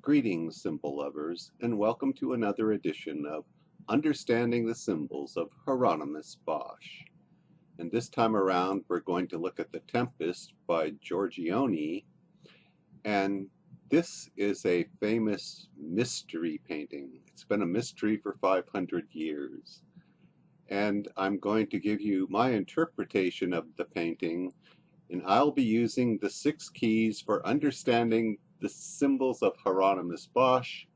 Greetings, symbol lovers, and welcome to another edition of Understanding the Symbols of Hieronymus Bosch. And this time around, we're going to look at the Tempest by Giorgione, and this is a famous mystery painting. It's been a mystery for 500 years. And I'm going to give you my interpretation of the painting, and I'll be using the 6 keys for understanding the symbols of Hieronymus Bosch,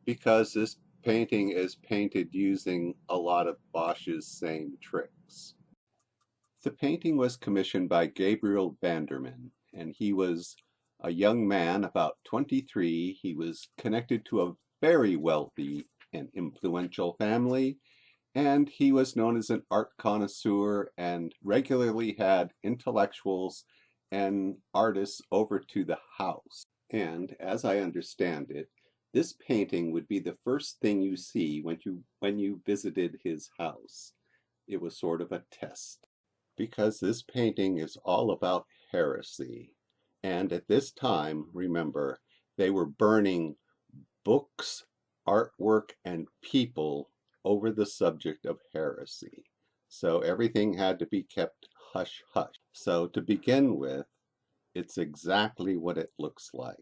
because this painting is painted using a lot of Bosch's same tricks. The painting was commissioned by Gabriel Vanderman, and he was a young man, about 23. He was connected to a very wealthy and influential family, and he was known as an art connoisseur and regularly had intellectuals and artists over to the house. And as I understand it, this painting would be the first thing you see when you visited his house. It was sort of a test, because this painting is all about heresy. And at this time, remember, they were burning books, artwork, and people over the subject of heresy. So everything had to be kept hush-hush. So to begin with, it's exactly what it looks like.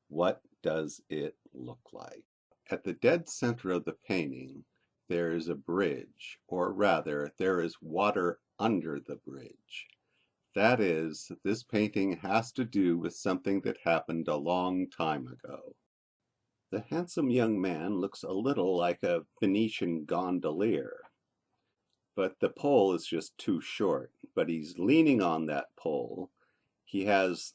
What does it look like? At the dead center of the painting, there is a bridge, or rather, there is water under the bridge. That is, this painting has to do with something that happened a long time ago. The handsome young man looks a little like a Venetian gondolier, but the pole is just too short. But he's leaning on that pole. He has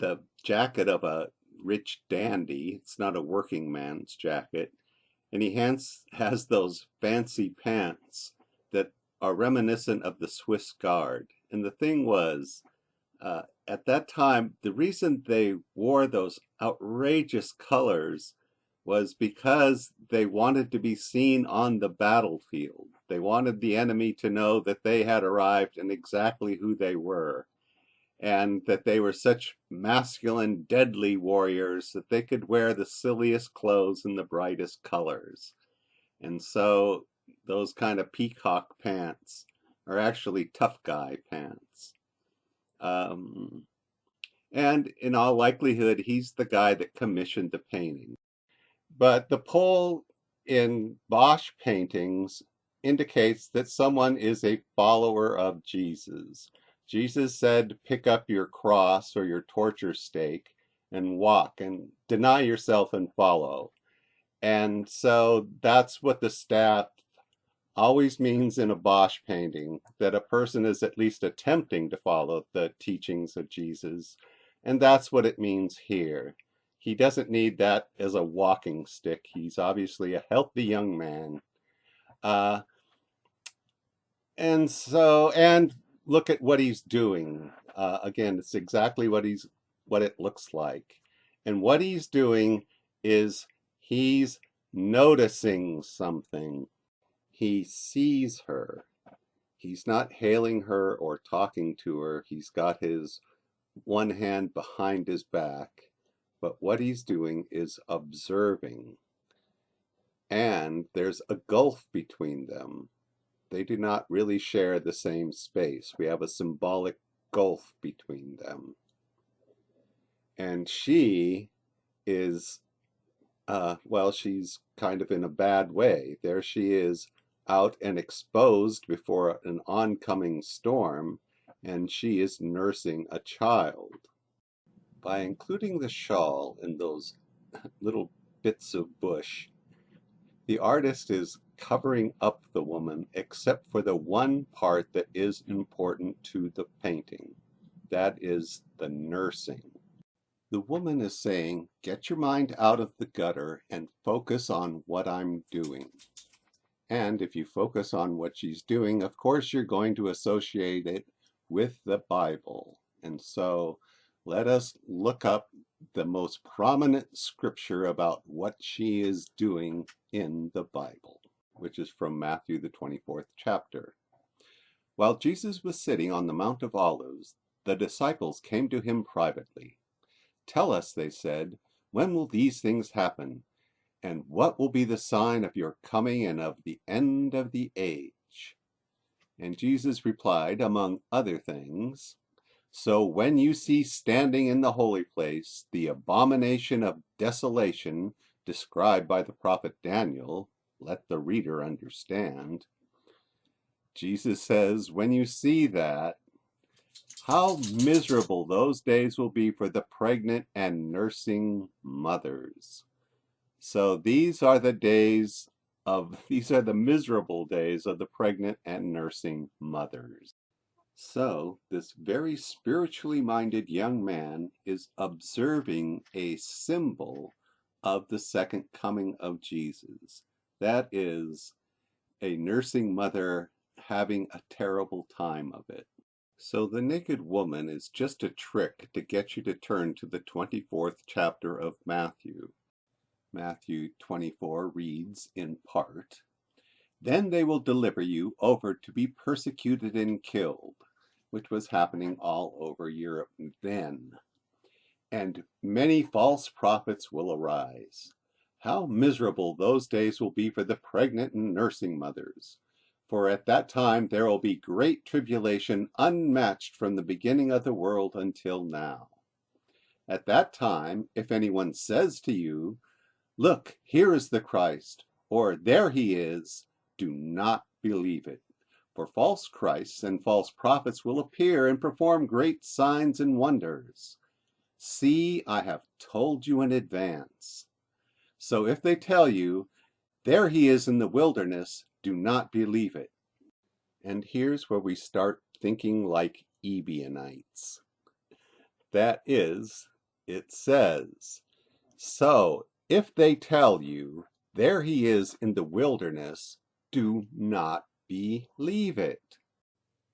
the jacket of a rich dandy. It's not a working man's jacket. And he has those fancy pants that are reminiscent of the Swiss Guard. And the thing was, at that time, the reason they wore those outrageous colors was because they wanted to be seen on the battlefield. They wanted the enemy to know that they had arrived and exactly who they were, and that they were such masculine, deadly warriors that they could wear the silliest clothes in the brightest colors. And so those kind of peacock pants are actually tough guy pants. And in all likelihood, he's the guy that commissioned the painting. But the pole in Bosch paintings indicates that someone is a follower of Jesus. Jesus said, pick up your cross or your torture stake and walk and deny yourself and follow. And so that's what the staff always means in a Bosch painting, that a person is at least attempting to follow the teachings of Jesus. And that's what it means here. He doesn't need that as a walking stick. He's obviously a healthy young man. And look at what he's doing. Again, it's exactly what it looks like. And what he's doing is he's noticing something. He sees her. He's not hailing her or talking to her. He's got his one hand behind his back. But what he's doing is observing. And there's a gulf between them. They do not really share the same space. We have a symbolic gulf between them. And she is, well, she's kind of in a bad way. There she is, out and exposed before an oncoming storm, and she is nursing a child. By including the shawl in those little bits of bush, the artist is covering up the woman except for the one part that is important to the painting. That is the nursing. The woman is saying, get your mind out of the gutter and focus on what I'm doing. And if you focus on what she's doing, of course you're going to associate it with the Bible. And so let us look up the most prominent scripture about what she is doing in the Bible, which is from Matthew, the 24th chapter. While Jesus was sitting on the Mount of Olives, the disciples came to him privately. Tell us, they said, When will these things happen? And what will be the sign of your coming and of the end of the age? And Jesus replied, among other things, so when you see standing in the holy place the abomination of desolation described by the prophet Daniel, let the reader understand. Jesus says, when you see that, how miserable those days will be for the pregnant and nursing mothers. So these are the miserable days of the pregnant and nursing mothers. So this very spiritually minded young man is observing a symbol of the second coming of Jesus. That is a nursing mother having a terrible time of it. So the naked woman is just a trick to get you to turn to the 24th chapter of Matthew. Matthew 24 reads in part, "Then they will deliver you over to be persecuted and killed," which was happening all over Europe then. "And many false prophets will arise. How miserable those days will be for the pregnant and nursing mothers! For at that time there will be great tribulation unmatched from the beginning of the world until now. At that time, if anyone says to you, 'Look, here is the Christ,' or 'There he is,' do not believe it. For false Christs and false prophets will appear and perform great signs and wonders. See, I have told you in advance. So if they tell you, 'There he is in the wilderness,' do not believe it." And here's where we start thinking like Ebionites. That is, it says, so if they tell you, "There he is in the wilderness," do not believe it.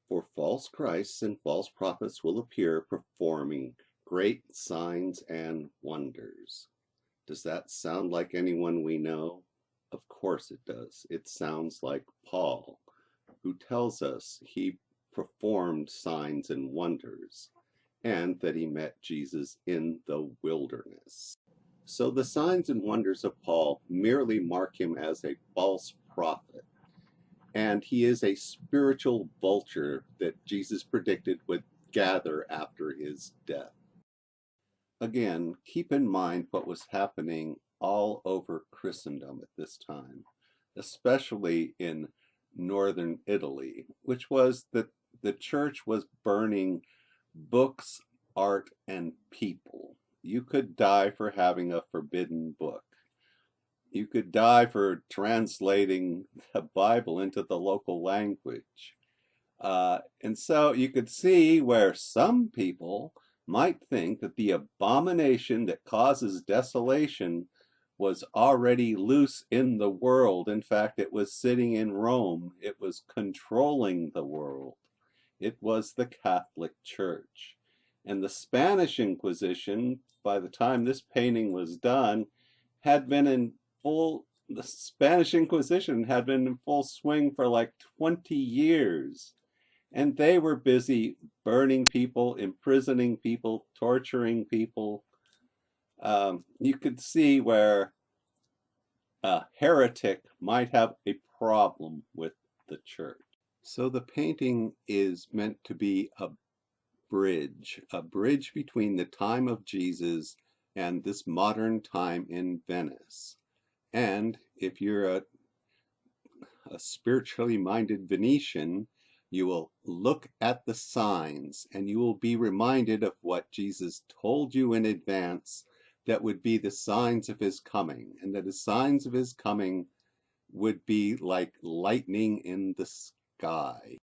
For false Christs and false prophets will appear performing great signs and wonders. Does that sound like anyone we know? Of course it does. It sounds like Paul, who tells us he performed signs and wonders, and that he met Jesus in the wilderness. So the signs and wonders of Paul merely mark him as a false prophet, and he is a spiritual vulture that Jesus predicted would gather after his death. Again, keep in mind what was happening all over Christendom at this time, especially in northern Italy, which was that the church was burning books, art, and people. You could die for having a forbidden book. You could die for translating the Bible into the local language. And so you could see where some people might think that the abomination that causes desolation was already loose in the world. In fact, it was sitting in Rome. It was controlling the world. It was the Catholic Church. And the Spanish Inquisition, by the time this painting was done, had been in the Spanish Inquisition had been in full swing for like 20 years. And they were busy burning people, imprisoning people, torturing people. You could see where a heretic might have a problem with the church. So the painting is meant to be a bridge between the time of Jesus and this modern time in Venice. And if you're a spiritually minded Venetian, you will look at the signs and you will be reminded of what Jesus told you in advance that would be the signs of his coming, and that the signs of his coming would be like lightning in the sky.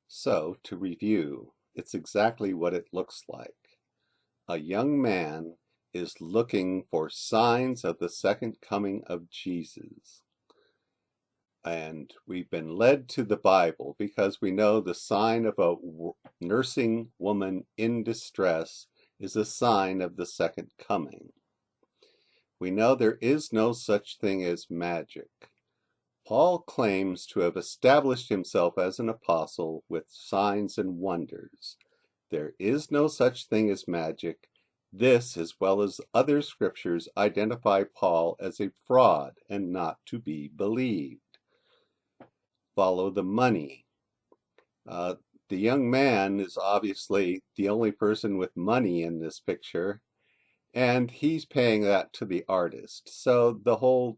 So, to review, it's exactly what it looks like. A young man is looking for signs of the second coming of Jesus. And we've been led to the Bible because we know the sign of a nursing woman in distress is a sign of the second coming. We know there is no such thing as magic. Paul claims to have established himself as an apostle with signs and wonders. There is no such thing as magic. This, as well as other scriptures, identify Paul as a fraud and not to be believed. Follow the money. The young man is obviously the only person with money in this picture, and he's paying that to the artist. So the whole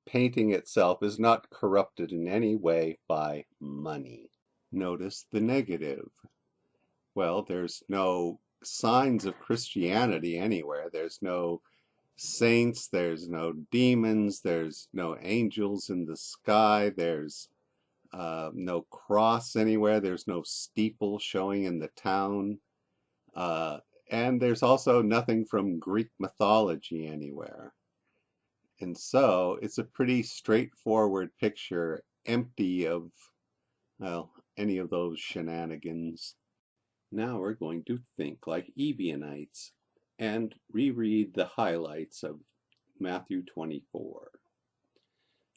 painting itself is not corrupted in any way by money. Notice the negative. Well, there's no signs of Christianity anywhere. There's no saints, there's no demons, there's no angels in the sky, there's no cross anywhere, there's no steeple showing in the town, and there's also nothing from Greek mythology anywhere. And so it's a pretty straightforward picture, empty of, well, any of those shenanigans. Now we're going to think like Ebionites and reread the highlights of Matthew 24.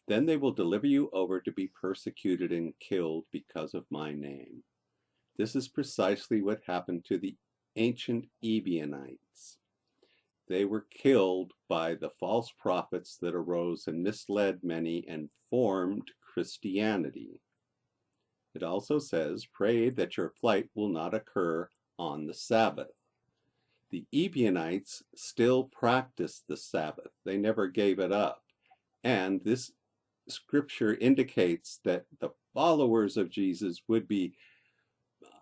Then they will deliver you over to be persecuted and killed because of my name. This is precisely what happened to the ancient Ebionites. They were killed by the false prophets that arose and misled many and formed Christianity. It also says, pray that your flight will not occur on the Sabbath. The Ebionites still practiced the Sabbath. They never gave it up. And this scripture indicates that the followers of Jesus would be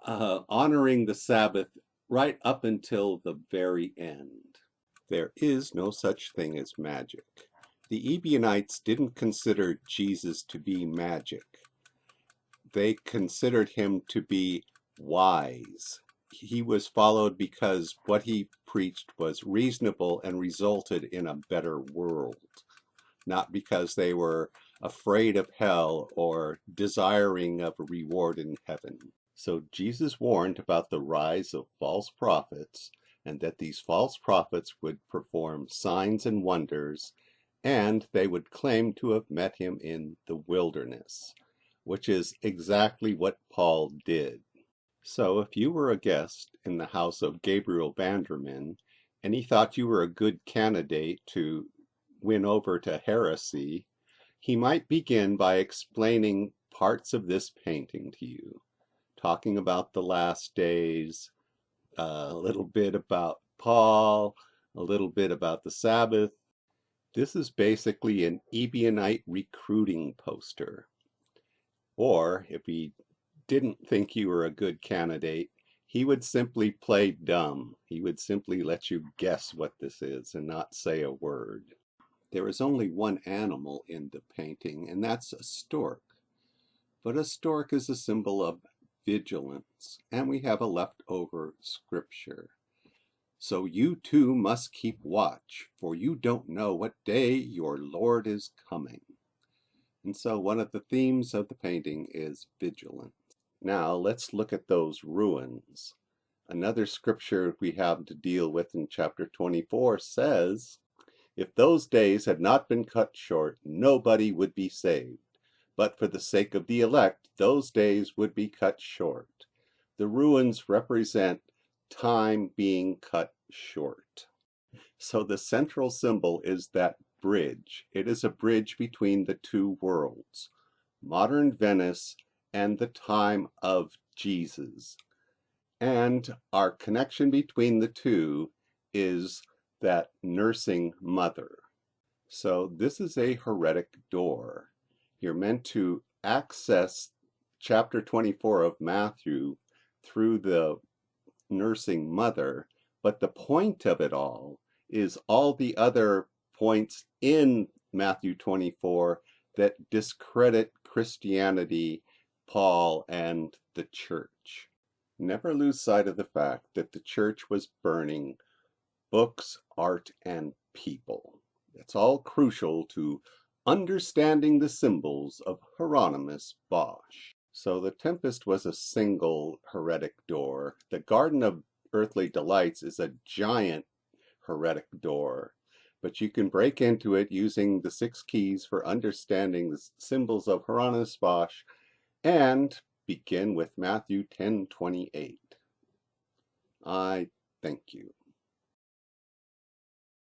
honoring the Sabbath right up until the very end. There is no such thing as magic. The Ebionites didn't consider Jesus to be magic. They considered him to be wise. He was followed because what he preached was reasonable and resulted in a better world, not because they were afraid of hell or desiring of a reward in heaven. So Jesus warned about the rise of false prophets, and that these false prophets would perform signs and wonders, and they would claim to have met him in the wilderness, which is exactly what Paul did. So if you were a guest in the house of Gabriel Vanderman, and he thought you were a good candidate to win over to heresy, he might begin by explaining parts of this painting to you, talking about the last days, a little bit about Paul, a little bit about the Sabbath. This is basically an Ebionite recruiting poster. Or if he didn't think you were a good candidate, he would simply play dumb. He would simply let you guess what this is and not say a word. There is only one animal in the painting, and that's a stork. But a stork is a symbol of vigilance, and we have a leftover scripture. So you too must keep watch, for you don't know what day your Lord is coming. And so one of the themes of the painting is vigilance. Now let's look at those ruins. Another scripture we have to deal with in chapter 24 says, if those days had not been cut short, nobody would be saved. But for the sake of the elect, those days would be cut short. The ruins represent time being cut short. So the central symbol is that bridge. It is a bridge between the two worlds, modern Venice and the time of Jesus. And our connection between the two is that nursing mother. So this is a heretic door. You're meant to access chapter 24 of Matthew through the nursing mother, but the point of it all is all the other points in Matthew 24 that discredit Christianity, Paul, and the church. Never lose sight of the fact that the church was burning books, art, and people. It's all crucial to understanding the symbols of Hieronymus Bosch. So the Tempest was a single heretic door. The Garden of Earthly Delights is a giant heretic door, but you can break into it using the 6 keys for understanding the symbols of Hieronymus Bosch, and begin with Matthew 10:28. I thank you.